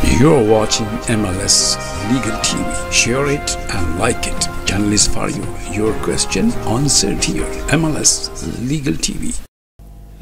You're watching MLS Legal TV. Share it and like it. Channel is for you. Your question answered here. MLS Legal TV.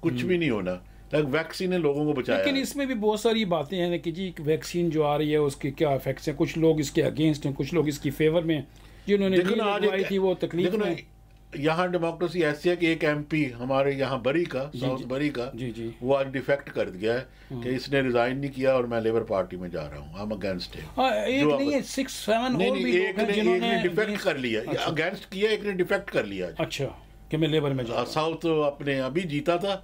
کچھ بھی نہیں ہونا. Vaccine نے لوگوں کو بچایا. لیکن اس میں بھی بہت ساری باتیں ہیں کہ جی ویکسین جو آ رہی ہے اس کے کیا افیکٹس ہیں. کچھ لوگ اس کے اگینسٹ ہیں, کچھ لوگ اس کی فیور میں, جنہوں نے لگوائی تھی وہ تکلیف میں. یہاں ڈیموکریسی ایسی ہے کہ ایک ایم پی ہمارے یہاں بری کا, ساؤتھ بری کا, وہ آج ڈیفیکٹ کر دیا ہے کہ اس نے ریزائن نہیں کیا اور میں لیبر پارٹی میں جا رہا ہوں. I'm against him. ایک نہیں ہے 6-7 اور بھی لوگ ہیں جنہوں نے ڈیفیکٹ کر لیا, اگینسٹ کیا, ایک نے ڈیفیکٹ کر لیا. اچھا کہ میں لیبر میں جا ساؤتھ اپنے ابھی جیتا تھا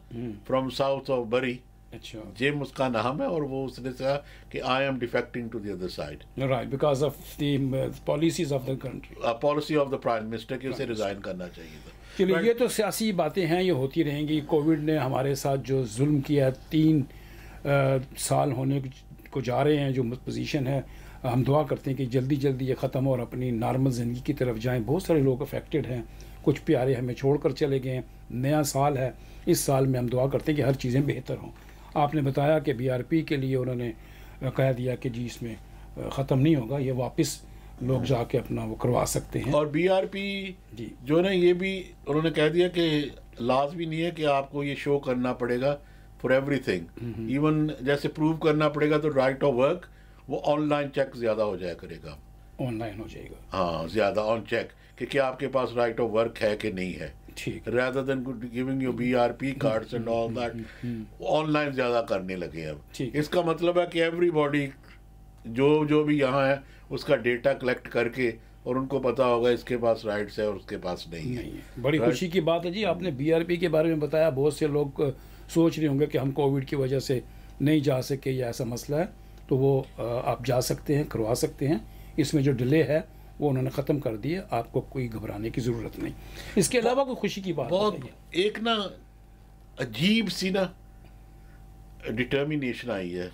فرام ساؤتھ آف بری. اچھا جیم اس کا نام ہے, اور وہ اس نے کہا کہ I am defecting to the other side, right, because of the policies of the country, policy of the prime minister کہ اسے ریزائن کرنا چاہیے تھا. چلیے یہ تو سیاسی باتیں ہیں, یہ ہوتی رہیں گی. کووڈ نے ہمارے ساتھ جو ظلم کیا, 3 سال ہونے کو جا رہے ہیں جو پوزیشن ہے, ہم دعا کرتے ہیں کہ جلدی جلدی یہ ختم ہو اور اپنی نارمل زندگی کی طرف جائیں. بہت سارے لوگ افیکٹڈ ہیں, کچھ پیارے ہمیں چھوڑ کر چلے گئے ہیں. نیا سال ہے, اس سال میں ہم دعا کرتے ہیں کہ ہر چیزیں بہتر ہوں. آپ نے بتایا کہ BRP کے لیے انہوں نے کہہ دیا کہ جی اس میں ختم نہیں ہوگا, یہ واپس لوگ جا کے اپنا وہ کروا سکتے ہیں. اور BRP جو نا یہ بھی انہوں نے کہہ دیا کہ لازمی نہیں ہے کہ آپ کو یہ شو کرنا پڑے گا فار ایوری تھنگ. ایون جیسے پروو کرنا پڑے گا تو رائٹ آف ورک وہ آن لائن چیک زیادہ ہو جایا کرے گا, آن لائن ہو جائے گا. ہاں زیادہ آن چیک کہ کیا آپ کے پاس رائٹ آف ورک ہے کہ نہیں ہے, rather than giving you BRP cards and all that, on line زیادہ کرنے لگے اب. اس کا مطلب ہے کہ ایوری باڈی جو بھی یہاں ہے اس کا ڈیٹا کلیکٹ کر کے, اور ان کو پتا ہوگا اس کے پاس رائٹس ہے اور اس کے پاس نہیں ہے. بڑی خوشی کی بات ہے جی. آپ نے BRP کے بارے میں بتایا, بہت سے لوگ سوچ رہے ہوں گے کہ ہم کووڈ کی وجہ سے نہیں جا سکے یا ایسا مسئلہ ہے, تو وہ آپ جا سکتے ہیں, کروا سکتے ہیں. اس میں جو ڈیلے ہے وہ انہوں نے ختم کر دیے, آپ کو کوئی گھبرانے کی ضرورت نہیں. اس کے علاوہ کوئی خوشی کی بات بہت ایک نا عجیب سی نا ڈٹرمینیشن آئی ہے.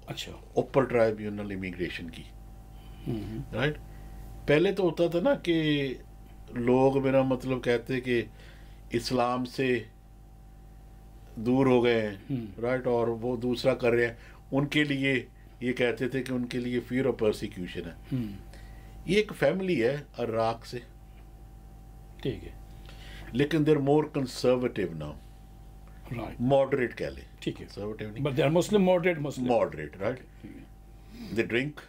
اچھا, اوپر ٹرائبیونل امیگریشن کی, رائٹ. پہلے تو ہوتا تھا نا کہ لوگ, میرا مطلب کہتے کہ اسلام سے دور ہو گئے ہیں, رائٹ, اور وہ دوسرا کر رہے ہیں, ان کے لیے یہ کہتے تھے کہ ان کے لیے فیئر آف پرسیکیوشن ہے. یہ ایک فیملی ہے عراق سے, ٹھیک ہے, لیکن دیر مور کنسرویٹیو ناؤ, ماڈریٹ کہہ لیں, ٹھیک ہے, کنسرویٹیو نہیں, but they are Muslim, moderate, right. They drink,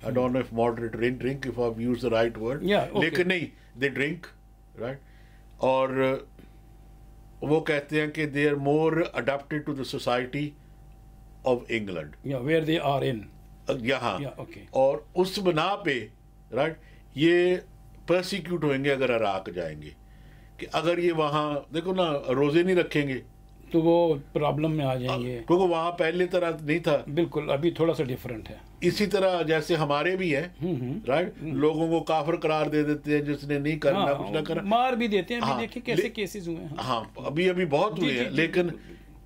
I don't know if moderate drink if I've used the right word, لیکن نہیں, they drink, right. اور وہ کہتے ہیں کہ they are more adapted to the society of England, where they are in, یہاں, اور اس بنا پہ, رائٹ, یہ پرسیکیوٹ ہوئیں گے اگر عراق جائیں گے. کہ اگر یہ وہاں دیکھو نا روزے نہیں رکھیں گے تو وہ پرابلم میں آ جائیں گے, کیونکہ وہاں پہلے طرح نہیں تھا. بالکل, ابھی تھوڑا سا ڈفرینٹ ہے. اسی طرح جیسے ہمارے بھی ہیں, رائٹ, لوگوں کو کافر قرار دے دیتے ہیں جس نے نہیں کرنا, کچھ نہ کرنا, مار بھی دیتے ہیں. دیکھیں کیسے کیسز ہوئے ہیں. ہاں, ابھی بہت ہوئے ہیں. لیکن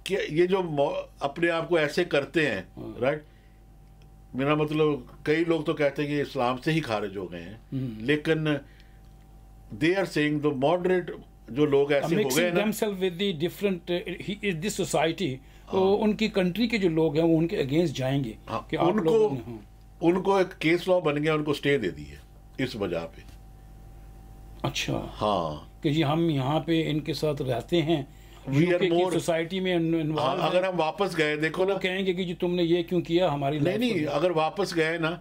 یہ جو اپنے آپ کو ایسے کرتے ہیں, رائٹ, میرا مطلب کئی لوگ تو کہتے ہیں کہ اسلام سے ہی خارج ہو گئے ہیں, لیکن they are seeing the moderate جو لوگ ایسے ہو گئے نا سوسائٹی, ان کی کنٹری کے جو لوگ ہیں وہ ان کے اگینسٹ جائیں گے. ان کو ایک کیس لا بن گیا, ان کو اسٹے دے دی ہے اس وجہ پہ. اچھا, ہاں, کہ جی ہم یہاں پہ ان کے ساتھ رہتے ہیں, سوسائٹی میں اگر ہم واپس گئے, دیکھو نا, کہیں گے کہ جی تم نے یہ کیوں کیا ہماری. نہیں, اگر واپس گئے نا,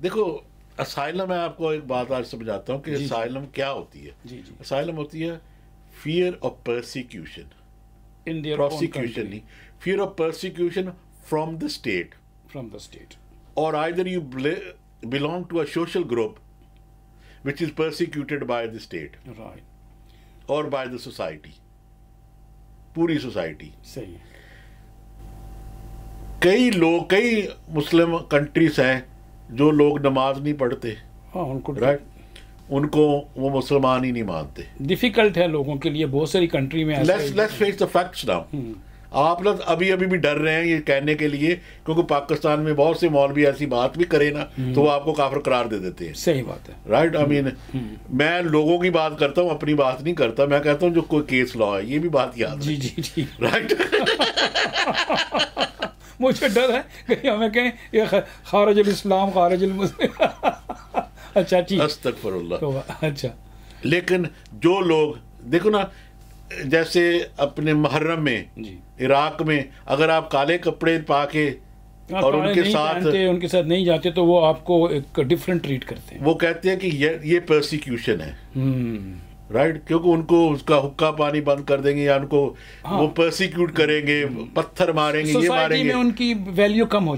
دیکھو اسائلم, میں آپ کو ایک بات آج سمجھاتا ہوں کہ اسائلم کیا ہوتی ہے. اسائلم ہوتی ہے فیئر آف پرسیکیوشن, پروسیکیوشن نہیں, fear of persecution from the state, اور either you belong to a social group which is persecuted by the state, or by the society, پوری سوسائٹی. صحیح. کئی مسلم کنٹریز ہیں جو لوگ نماز نہیں پڑھتے, رائٹ, ان کو وہ مسلمان ہی نہیں مانتے. ڈیفیکلٹ ہے لوگوں کے لیے بہت ساری کنٹری میں. Let's face the facts now. آپ لوگ ابھی بھی ڈر رہے ہیں یہ کہنے کے لیے, کیونکہ پاکستان میں بہت سے مولوی ایسی بات بھی کرے نا تو وہ آپ کو کافر قرار دے دیتے ہیں. صحیح بات ہے, رائٹ. آئی مین میں لوگوں کی بات کرتا ہوں, اپنی بات نہیں کرتا. میں کہتا ہوں جو کوئی کیس لا ہے, یہ بھی بات یاد. جی, رائٹ. مجھے ڈر ہے کہ ہمیں کہیں یہ خارج الاسلام, خارج المسلم. اچھا ٹھیک, استغفر اللہ. اچھا, لیکن جو لوگ دیکھو نا, جیسے اپنے محرم میں جی عراق میں اگر آپ کالے کپڑے پا کے اور ان کے ساتھ نہیں جاتے تو وہ آپ کو ایک ڈفرینٹ ٹریٹ کرتے ہیں. وہ کہتے ہیں کہ یہ پرسیکیوشن ہے رائٹ, کیونکہ ان کو اس کا حقہ پانی بند کر دیں گے یا ان کو وہ پرسیکیوٹ کریں گے, پتھر ماریں گے, یہ ماریں گے, ان کی ویلیو کم ہو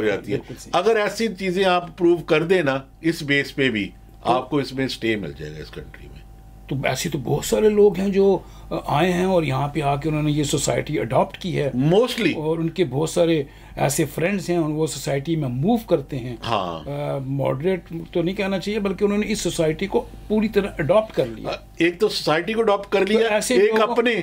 جاتی ہے. اگر ایسی چیزیں آپ پروو کر دیں نا اس بیس پہ بھی آپ کو اس میں اسٹے مل جائے گا اس کنٹری میں. تو ایسے تو بہت سارے لوگ ہیں جو آئے ہیں اور یہاں پہ آ کے انہوں نے یہ سوسائٹی اڈاپٹ کی ہے موسٹلی, اور ان کے بہت سارے ایسے فرینڈس ہیں وہ سوسائٹی میں موو کرتے ہیں. ہاں ماڈریٹ تو نہیں کہنا چاہیے بلکہ انہوں نے اس سوسائٹی کو پوری طرح اڈاپٹ کر لیا. ایک تو سوسائٹی کو اڈاپٹ کر لیا, ایک اپنے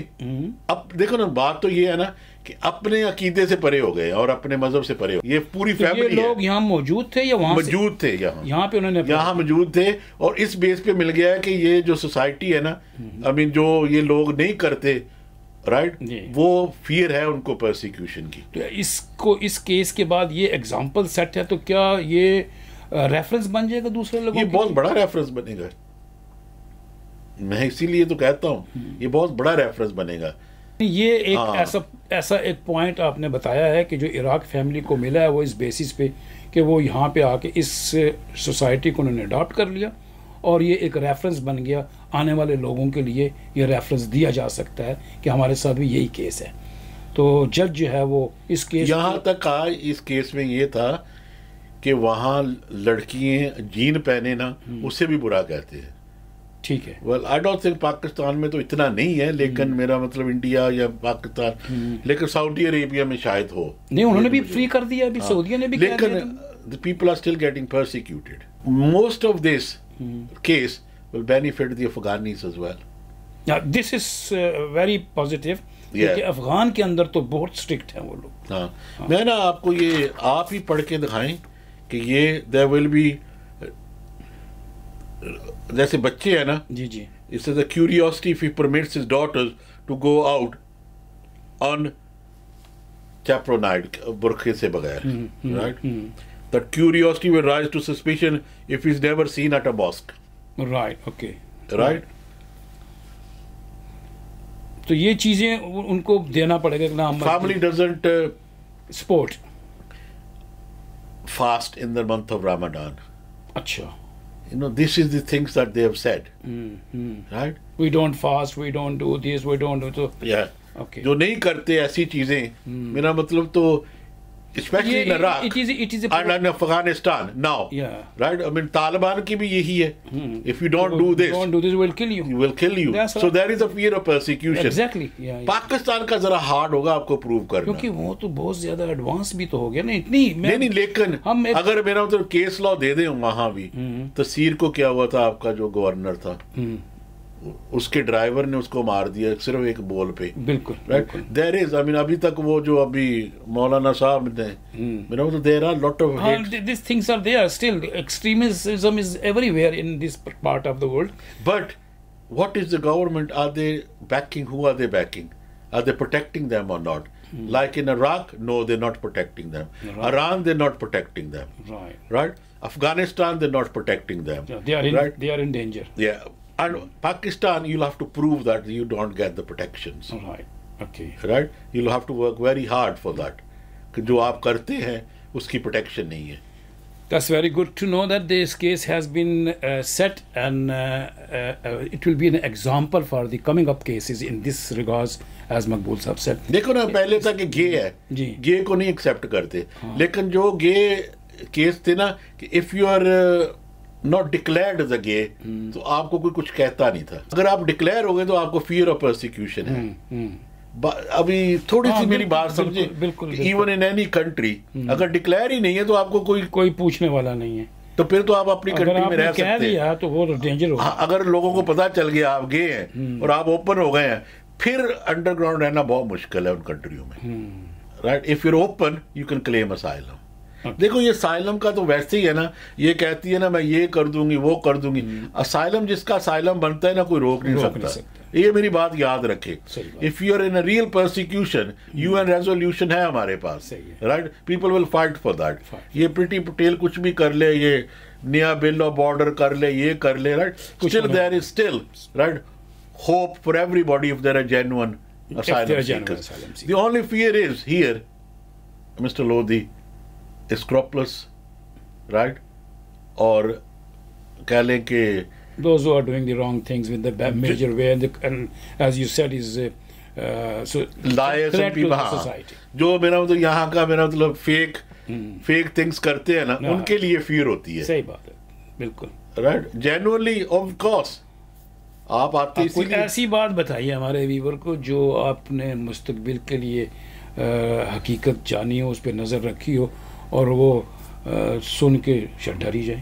اب دیکھو نا بات تو یہ ہے نا کہ اپنے عقیدے سے پرے ہو گئے اور اپنے مذہب سے پرے ہو گئے. یہ پوری فیملی لوگ یہاں موجود تھے یا وہاں موجود تھے, یہاں پہ انہوں نے یہاں موجود تھے اور اس بیس پہ مل گیا ہے کہ یہ جو سوسائٹی ہے نا I mean جو یہ لوگ نہیں کرتے رائٹ, وہ فیئر ہے ان کو پرسیکیوشن کی. تو اس کیس کے بعد یہ ایگزامپل سیٹ ہے تو کیا یہ ریفرنس بن جائے گا دوسرے لوگوں یہ بہت بڑا ریفرنس بنے گا. میں اسی لیے تو کہتا ہوں یہ بہت بڑا ریفرنس بنے گا. یہ ایک ایسا ایک پوائنٹ آپ نے بتایا ہے کہ جو عراق فیملی کو ملا ہے وہ اس بیسس پہ کہ وہ یہاں پہ آ کے اس سوسائٹی کو انہوں نے اڈاپٹ کر لیا اور یہ ایک ریفرنس بن گیا. آنے والے لوگوں کے لیے یہ ریفرنس دیا جا سکتا ہے کہ ہمارے ساتھ بھی یہی کیس ہے. تو جج جو ہے وہ اس کیس یہاں تک اس کیس میں یہ تھا کہ وہاں لڑکیاں جین پہنے نا اسے بھی برا کہتے ہیں. ٹھیک ہے, well I don't think Pakistan میں تو اتنا نہیں ہے, لیکن میرا مطلب انڈیا یا پاکستان, لیکن سعودی عربیہ میں شاید ہو. نہیں انہوں نے بھی فری کر دیا, ابھی سعودیہ نے بھی, لیکن the people are still getting persecuted. Most of this case will benefit the Afghanis as well. This is very positive. کہ افغان کے اندر تو بہت اسٹرکٹ ہیں وہ لوگ. ہاں میں نا آپ کو یہ آپ ہی پڑھ کے دکھائیں کہ یہ there will be جیسے بچے ہیں نا, جی جی, اس سے curiosity if he permits his daughters to go out on chaperoned برقعے سے بغیر, right? That curiosity will rise to suspicion if he's never seen at a mosque. Right, okay. Right? تو یہ چیزیں ان کو دینا پڑے گا کہ نا family doesn't support fast in the month of Ramadan. اچھا. You know, this is the things that they have said. Right? We don't fast, we don't do this, we don't do so. Yeah. Okay. جو نہیں کرتے ایسی چیزیں, میرا مطلب تو especially in Iraq and in Afghanistan now. Yeah. Right? I mean, Taliban کی بھی یہی ہے. If you don't do this, we'll kill you. Will kill you. So there is a fear of persecution. Exactly. Pakistan کا ذرا ہارڈ ہوگا آپ کو prove کرنا. کیونکہ وہ تو بہت زیادہ ایڈوانس بھی تو ہو گیا نا, اتنی نہیں, لیکن اگر میرا مطلب کیس لاء دے دیں وہاں بھی, تصیر کو کیا ہوا تھا آپ کا جو گورنر تھا, اس کے ڈرائیور نے اس کو مار دیا صرف ایک بول پہ. بالکل. دیر از I mean ابھی تک وہ جو ابھی مولانا صاحب نے میرا مطلب there are lot of these things are there still. Extremism is everywhere in this part of the world. But what is the government, are they backing, who are they backing, are they protecting them or not? Like in Iraq, no, they're not protecting them. Iran, they're not protecting them. Right? Afghanistan, they're not protecting them. They are in danger. Yeah. And Pakistan, you'll have to prove that you don't get the protections. Right. Okay. Right? You'll have to work very hard for that. کہ جو آپ کرتے ہیں اس کی protection نہیں ہے. That's very good to know that this case has been set and it will be an example for the coming up cases in this regards, as Maqbool Sahab said. دیکھو نا پہلے تھا کہ گے ہے, گے کو نہیں ایکسیپٹ کرتے, لیکن جو گے کیس تھے نا کہ if you are not declared as a gay, تو آپ کو کوئی کچھ کہتا نہیں تھا. اگر آپ ڈکلیئر ہو گئے تو آپ کو fear of persecution ہے. ابھی تھوڑی سی میری بات سمجھے, ایون ان اینی کنٹری اگر ڈکلیئر ہی نہیں ہے تو آپ کو کوئی پوچھنے والا نہیں ہے, تو پھر تو آپ اپنی کنٹری میں رہ سکتے ہیں. تو وہ ڈینجر ہوگا. اگر لوگوں کو پتا چل گیا آپ گے ہیں اور آپ اوپن ہو گئے ہیں, پھر انڈر گراؤنڈ رہنا بہت مشکل ہے ان کنٹریوں میں. Right, if you open you can claim asylum. دیکھو یہ اسائلم کا تو ویسے ہی ہے نا, یہ کہتی ہے نا میں یہ کر دوں گی وہ کر دوں گی. اسائلم جس کا اسائلم بنتا ہے نا کوئی روک نہیں سکتا. یہ میری بات یاد رکھے. If you are in real persecution, U N resolution ہے ہمارے پاس. Right, people will fight for that. یہ پریٹی پٹیل کچھ بھی کر لے, یہ نیا بل آف بارڈر کر لے, یہ کر لے, right, still there is still, right, hope for everybody if there are genuine asylum they're genuine seekers. asylum seekers. The only fear is here, Mr. Lodi, is scrupulous, right? اور کہہ لیں کہ those who are doing the wrong things with the major way and as you said is so liars threat and to people, the ہاں society. جو میرا مطلب یہاں کا میرا مطلب فیک تھنگس کرتے ہیں نا, ان کے لیے فیئر ہوتی ہے. صحیح بات ہے, بالکل رائٹ, جینوئنلی آف کورس آپ آتے اسی کوئی لیے. ایسی بات بتائیے ہمارے ویور کو جو آپ نے مستقبل کے لیے حقیقت جانی ہو, اس پہ نظر رکھی ہو اور وہ سن کے ڈر ہی جائیں.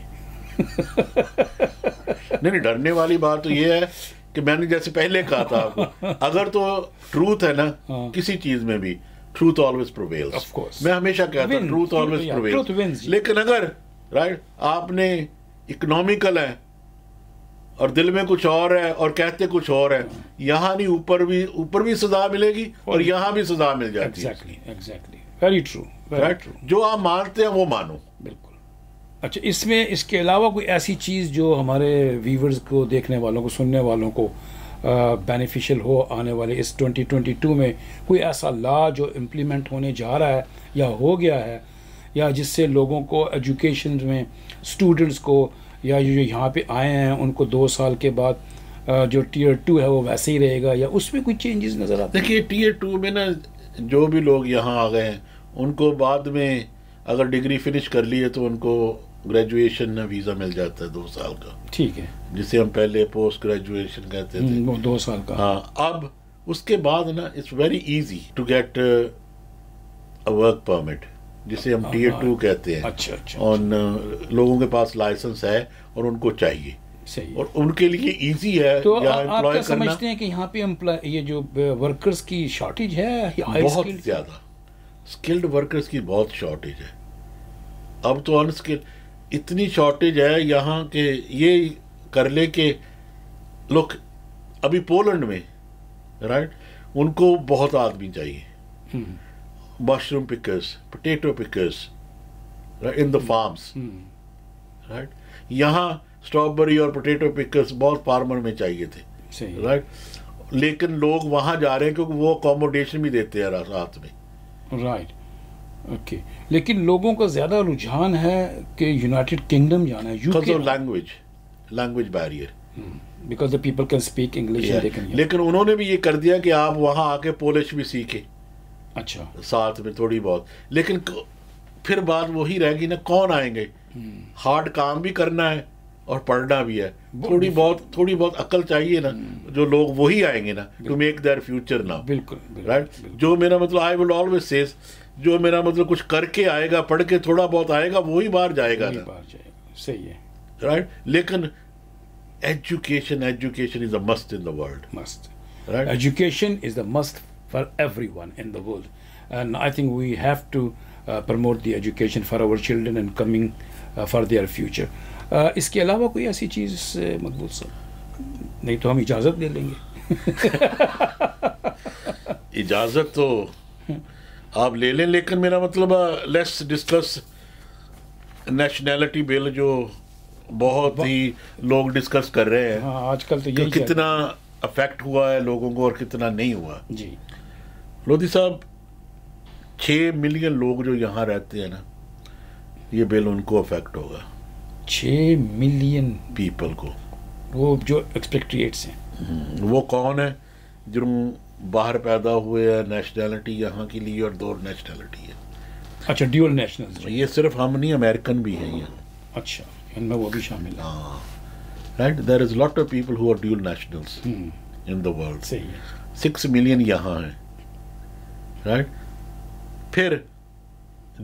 نہیں, ڈرنے والی بات تو یہ ہے کہ میں نے جیسے پہلے کہا تھا آپ کو, اگر تو ٹروتھ ہے نا کسی چیز میں بھی, ٹروتھ آلویز پرویلز. میں ہمیشہ کہتا ہوں ٹروتھ آلویز پرویلز. لیکن اگر رائٹ آپ نے اکنامیکل ہے اور دل میں کچھ اور ہے اور کہتے کچھ اور ہے, یہاں نہیں اوپر بھی سزا ملے گی اور یہاں بھی سزا مل جاتی ہے. ایگزیکٹلی, ویری ٹرو, رائٹ, جو آپ مانتے ہیں وہ مانو. بالکل. اچھا, اس کے علاوہ کوئی ایسی چیز جو ہمارے ویورز کو, دیکھنے والوں کو, سننے والوں کو بینیفیشیل ہو آنے والے اس 2022 میں, کوئی ایسا لا جو امپلیمنٹ ہونے جا رہا ہے یا ہو گیا ہے, یا جس سے لوگوں کو ایجوکیشن میں, اسٹوڈنٹس کو, یا جو یہاں پہ آئے ہیں ان کو 2 سال کے بعد جو ٹیئر 2 ہے وہ ویسے ہی رہے گا, یا اس میں کوئی چینجز نظر آتے ہیں؟ دیکھیے ٹیئر 2 میں نا جو بھی لوگ یہاں آ گئے ہیں ان کو بعد میں اگر ڈگری فنش کر لی ہے تو ان کو گریجویشن ویزا مل جاتا ہے 2 سال کا. ٹھیک ہے, جسے ہم پہلے پوسٹ گریجویشن کہتے تھے, وہ 2 سال کا. ہاں, اب اس کے بعد نا it's very easy to get a work permit, جسے ہم ٹیئر 2 کہتے ہیں. اچھا, ان لوگوں کے پاس لائسنس ہے اور ان کو چاہیے, اور ان کے لیے ایزی ہے. تو آپ کیا سمجھتے ہیں کہ یہاں پہ یہ جو ورکرز کی شارٹیج ہے بہت زیادہ, اسکلڈ ورکرز کی بہت شارٹیج ہے. اب تو ان اسکلڈ اتنی شارٹیج ہے یہاں کہ یہ کر لے کہ لوگ ابھی پولینڈ میں رائٹ ان کو بہت آدمی چاہیے, مشروم پکرز, پوٹیٹو پکرز ان دا فارمس, رائٹ. یہاں اسٹرابری اور پوٹیٹو پکرز بہت فارمر میں چاہیے تھے, رائٹ. لیکن لوگ وہاں جا رہے ہیں کیونکہ وہ اکوموڈیشن بھی دیتے ہیں رات میں, رائٹ. اوکے, لیکن لوگوں کا زیادہ رجحان ہے کہ یونائٹڈ کنگڈم جانا ہے, you language barrier, because the people can speak English. لیکن انہوں نے بھی یہ کر دیا کہ آپ وہاں آ کے پولش بھی سیکھیں. اچھا, ساتھ میں تھوڑی بہت, لیکن پھر بات وہی رہے گی نا, کون آئیں گے؟ ہارڈ کام بھی کرنا ہے اور پڑھنا بھی ہے, تھوڑی بہت عقل چاہیے نا, جو لوگ وہی آئیں گے نا ٹو میک دیئر فیوچر نا. بالکل, رائٹ. جو میرا مطلب آئی ول آلویز سیز, جو میرا مطلب کچھ کر کے آئے گا, پڑھ کے تھوڑا بہت آئے گا, وہی باہر جائے گا نا. صحیح ہے, رائٹ. لیکن education is a must in the world. Right, education is the must for everyone in the world, and I think we have to promote the education for our children and coming for their future. اس کے علاوہ کوئی ایسی چیز مقبول صاحب؟ نہیں تو ہم اجازت لے لیں گے. اجازت تو آپ لے لیں, لیکن میرا مطلب لیٹس ڈسکس نیشنلٹی بل جو بہت ہی لوگ ڈسکس کر رہے ہیں آج کل, تو یہ کتنا افیکٹ ہوا ہے لوگوں کو اور کتنا نہیں ہوا. جی لودھی صاحب, 6 ملین لوگ جو یہاں رہتے ہیں نا, یہ بل ان کو افیکٹ ہوگا. 6 ملین پیپل کو, وہ جو ایکسپیکٹریٹس ہیں. وہ کون ہے؟ جن باہر پیدا ہوئے ہیں, نیشنلٹی یہاں کے لیے اور 2 نیشنلٹی ہے. اچھا, ڈیول نیشنل. یہ صرف ہم نہیں, امریکن بھی ہیں یہ. اچھا, ان میں وہ بھی شامل ہے. ہاں, right. There is lot of people who are dual nationals in the world. صحیح ہے. 6 ملین یہاں ہیں, رائٹ. پھر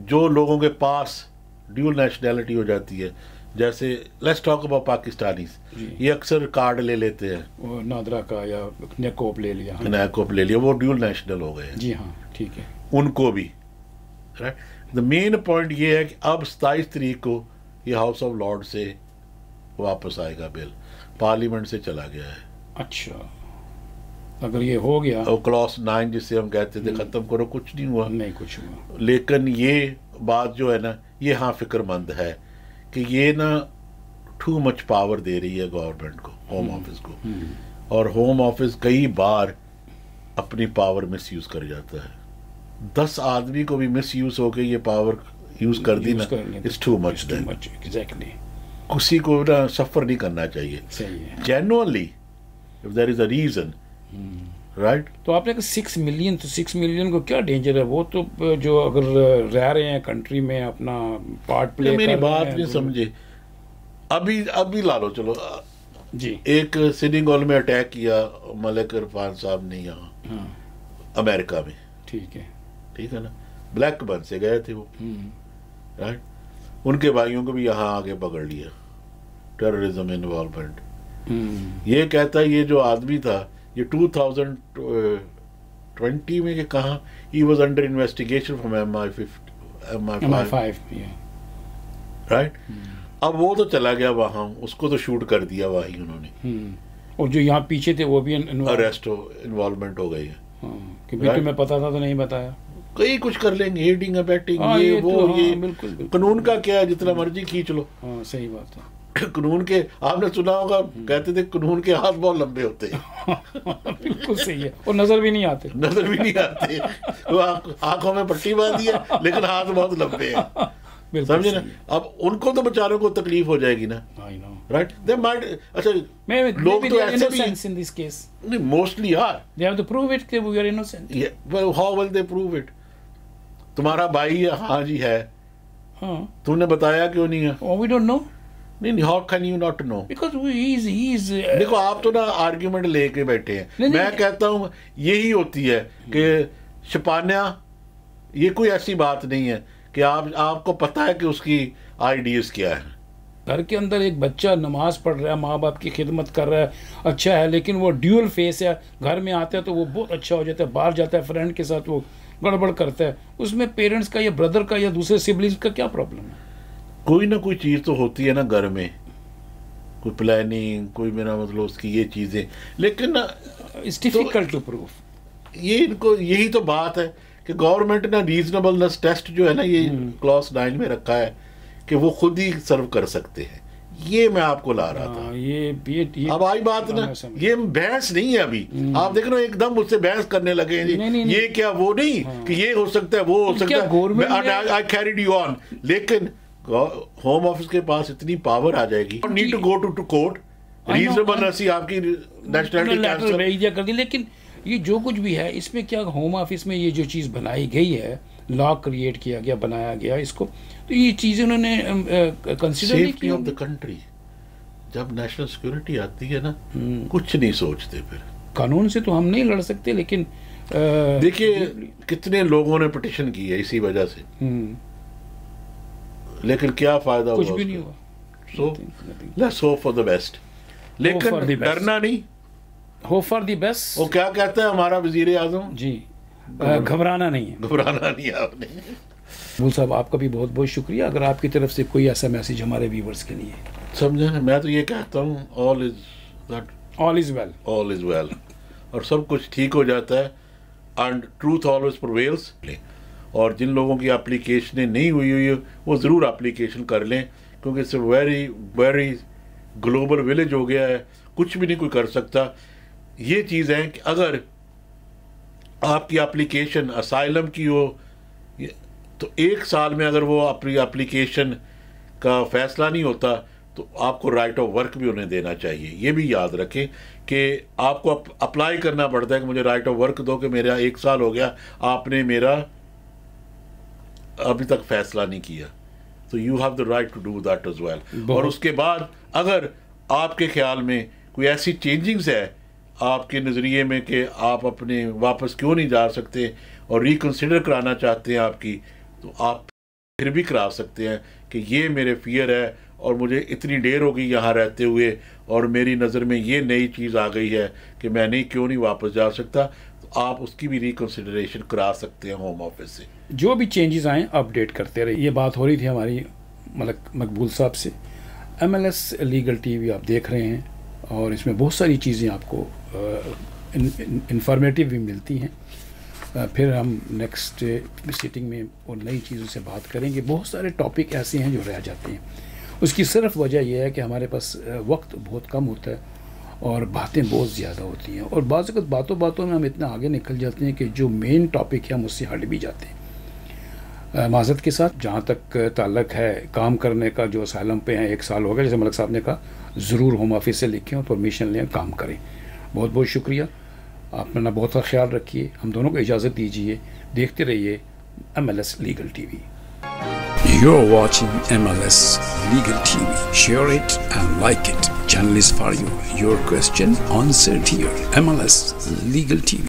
جو لوگوں کے پاس ڈیول نیشنلٹی ہو جاتی ہے, جیسے لیٹس ٹاک اباؤٹ پاکستانیز, یہ اکثر کارڈ لے لیتے ہیں, وہ نادرا کا یا نیکوپ لے لیا, نیکوپ لے لیا, وہ ڈیول نیشنل ہو گئے ہیں. جی ہاں, ٹھیک ہے. ان کو بھی, رائٹ. دا مین پوائنٹ یہ ہے کہ اب 27 تاریخ کو یہ ہاؤس آف لارڈ سے واپس آئے گا بل, پارلیمنٹ سے چلا گیا ہے. اچھا, اگر یہ ہو گیا, کلاس 9 جسے ہم کہتے تھے ختم کرو, کچھ نہیں ہوا. نہیں کچھ ہوا. لیکن یہ بات جو ہے نا, یہ ہاں فکر مند ہے کہ یہ نا ٹو مچ پاور دے رہی ہے گورنمنٹ کو, ہوم آفس کو. اور ہوم آفس کئی بار اپنی پاور مس یوز کر جاتا ہے. 10 آدمی کو بھی مس یوز ہو کے یہ پاور یوز کر دی نا, it's too much then. Exactly. کسی کو نا سفر نہیں کرنا چاہیے. Genuinely if there is a reason, right. تو آپ نے کہا 6 ملین, تو 6 ملین کو کیا ڈینجر ہے؟ وہ تو جو اگر رہ رہے ہیں کنٹری میں اپنا پارٹ پلے. میری بات نہیں سمجھے. ابھی لا لو, چلو جی, ایک سینیگال میں اٹیک کیا ملک عرفان صاحب نے یہاں امریکہ میں, ٹھیک ہے نا, بلیک بن سے گئے تھے وہ, رائٹ. ان کے بھائیوں کو بھی یہاں آگے پکڑ لیا, ٹیررزم انوالومنٹ. یہ کہتا ہے یہ جو آدمی تھا یہ 2020 میں کہ کہاں he was under investigation from MI5, right. اب وہ تو چلا گیا وہاں, اس کو تو شوٹ کر دیا وہی انہوں نے, اور جو یہاں پیچھے تھے وہ بھی اریسٹ انوالومنٹ ہو گئی ہے. کہ تمہیں پتا تھا تو نہیں بتایا. کئی کچھ کر لیں گے, ہیٹنگ بیٹنگ, یہ وہ, یہ قانون کا کیا ہے, جتنا مرضی کھینچ لو. صحیح بات ہے. قانون کے آپ نے سنا ہوگا, کہتے تھے قانون کے ہاتھ بہت لمبے ہوتے ہیں. بالکل صحیح ہے, اور نظر بھی نہیں آتے. وہ آنکھوں میں پٹی باندھی ہے لیکن ہاتھ بہت لمبے ہیں, سمجھے نا. اب ان کو تو بیچاروں کو تکلیف ہو جائے گی نا, رائٹ. اچھا لوگ تو ایسے بھی mostly are, how will they prove it. تمہارا بھائی ہاں جی ہے, تم نے بتایا کیوں نہیں ہے؟ We don't know. نہیں, how can you not know? دیکھو آپ تو نا آرگیومنٹ لے کے بیٹھے ہیں. میں کہتا ہوں یہی ہوتی ہے کہ چھپانا, یہ کوئی ایسی بات نہیں ہے کہ آپ کو پتا ہے کہ اس کی آئیڈیز کیا ہے. گھر کے اندر ایک بچہ نماز پڑھ رہا ہے, ماں باپ کی خدمت کر رہا ہے, اچھا ہے, لیکن وہ ڈیول فیس ہے. گھر میں آتا ہے تو وہ بہت اچھا ہو جاتا ہے, باہر جاتا ہے فرینڈ کے ساتھ وہ گڑبڑ کرتا ہے. اس میں پیرنٹس کا یا بردر کا یا دوسرے سبلنگز کا کیا پرابلم ہے؟ کوئی نہ کوئی چیز تو ہوتی ہے نا گھر میں, کوئی پلاننگ, کوئی میرا مطلب اس کی یہ چیزیں, لیکن اٹس ڈیفیکلٹ ٹو پروو. یہ ان کو یہی تو بات ہے کہ گورنمنٹ نے ریزنیبلنس ٹیسٹ جو ہے نا یہ کلاس 9 میں رکھا ہے کہ وہ خود ہی سرو کر سکتے ہیں. یہ میں آپ کو لا رہا تھا. اب آئی بات نا, یہ بحث نہیں ہے ابھی. آپ دیکھ رہے ایک دم مجھ سے بحث کرنے لگے ہیں, یہ کیا وہ نہیں کہ یہ ہو سکتا ہے وہ ہو سکتا ہے. I carried you on. لیکن ہوم آفس کے پاس اتنی پاور آ جائے گی, need to go to court, reasonableness آپ کی نیشنلٹی کر دی. لیکن یہ جو کچھ بھی ہے اس میں کیا ہوم آفس میں یہ جو چیز بنائی گئی ہے, لا کریٹ کیا گیا, بنایا گیا اس کو, تو یہ چیزیں انہوں نے کنسیڈر نہیں کی. سیفٹی آف دا کنٹری, جب نیشنل سیکورٹی آتی ہے نا کچھ نہیں سوچتے. پھر قانون سے تو ہم نہیں لڑ سکتے, لیکن دیکھیے کتنے لوگوں نے پٹیشن کی ہے اسی وجہ سے, لیکن کیا فائدہ ہوا؟ کچھ بھی نہیں ہوا. So let's hope for the best, لیکن ڈرنا نہیں, ہوپ فار دی بیسٹ. وہ کیا کہتا ہے ہمارا وزیر اعظم, جی گھبرانا نہیں ہے. گھبرانا نہیں ہے آپ نے. مقبول صاحب آپ کا بھی بہت بہت شکریہ. اگر آپ کی طرف سے کوئی ایسا میسیج ہمارے ویورز کے لیے. سمجھے نا, میں تو یہ کہتا ہوں all is well, اور سب کچھ ٹھیک ہو جاتا ہے, اینڈ ٹروتھ آلویز پرویلز. اور جن لوگوں کی اپلیکیشنیں نہیں ہوئی وہ ضرور اپلیکیشن کر لیں, کیونکہ اس سے ویری ویری گلوبل ولیج ہو گیا ہے, کچھ بھی نہیں کوئی کر سکتا. یہ چیز ہے کہ اگر آپ کی اپلیکیشن اسائلم کی ہو تو 1 سال میں اگر وہ اپنی اپلیکیشن کا فیصلہ نہیں ہوتا تو آپ کو رائٹ آف ورک بھی انہیں دینا چاہیے. یہ بھی یاد رکھیں کہ آپ کو اپلائی کرنا پڑتا ہے کہ مجھے رائٹ آف ورک دو, کہ میرا 1 سال ہو گیا, آپ نے میرا ابھی تک فیصلہ نہیں کیا, تو you have the right to do that as well. اور اس کے بعد اگر آپ کے خیال میں کوئی ایسی چینجنگز ہے آپ کے نظریے میں کہ آپ اپنے واپس کیوں نہیں جا سکتے اور ریکنسیڈر کرانا چاہتے ہیں آپ کی, تو آپ پھر بھی کرا سکتے ہیں کہ یہ میرے فیئر ہے اور مجھے اتنی دیر ہو گئی یہاں رہتے ہوئے, اور میری نظر میں یہ نئی چیز آ گئی ہے کہ میں نہیں کیوں نہیں واپس جا سکتا, تو آپ اس کی بھی ریکنسیڈریشن کرا سکتے ہیں ہوم آفس سے. جو بھی چینجز آئیں اپڈیٹ کرتے رہے. یہ بات ہو رہی تھی ہماری مقبول صاحب سے. MLS لیگل ٹی وی آپ دیکھ رہے ہیں, اور اس میں بہت ساری چیزیں آپ کو انفارمیٹیو بھی ملتی ہیں. پھر ہم نیکسٹ سیٹنگ میں اور نئی چیزوں سے بات کریں گے. بہت سارے ٹاپک ایسے ہیں جو رہ جاتے ہیں. اس کی صرف وجہ یہ ہے کہ ہمارے پاس وقت بہت کم ہوتا ہے, اور باتیں بہت زیادہ ہوتی ہیں، اور بعض اوقات باتوں باتوں میں ہم اتنا آگے نکل جاتے ہیں کہ جو مین ٹاپک ہے ہم اس سے ہٹ بھی جاتے ہیں۔ معذرت کے ساتھ جہاں تک تعلق ہے کام کرنے کا، جو اسائلم پہ ہیں 1 سال ہو گیا، جیسے ملک صاحب نے کہا، ضرور ہوم آفس سے لکھیں اور پرمیشن لیں، کام کریں۔ بہت بہت شکریہ، آپ اپنا بہت سا خیال رکھیے، ہم دونوں کو اجازت دیجیے، دیکھتے رہیے MLS legal T V. You're watching MLS Legal TV. Share it and like it. Channel is for you. Your question answered here. MLS Legal TV.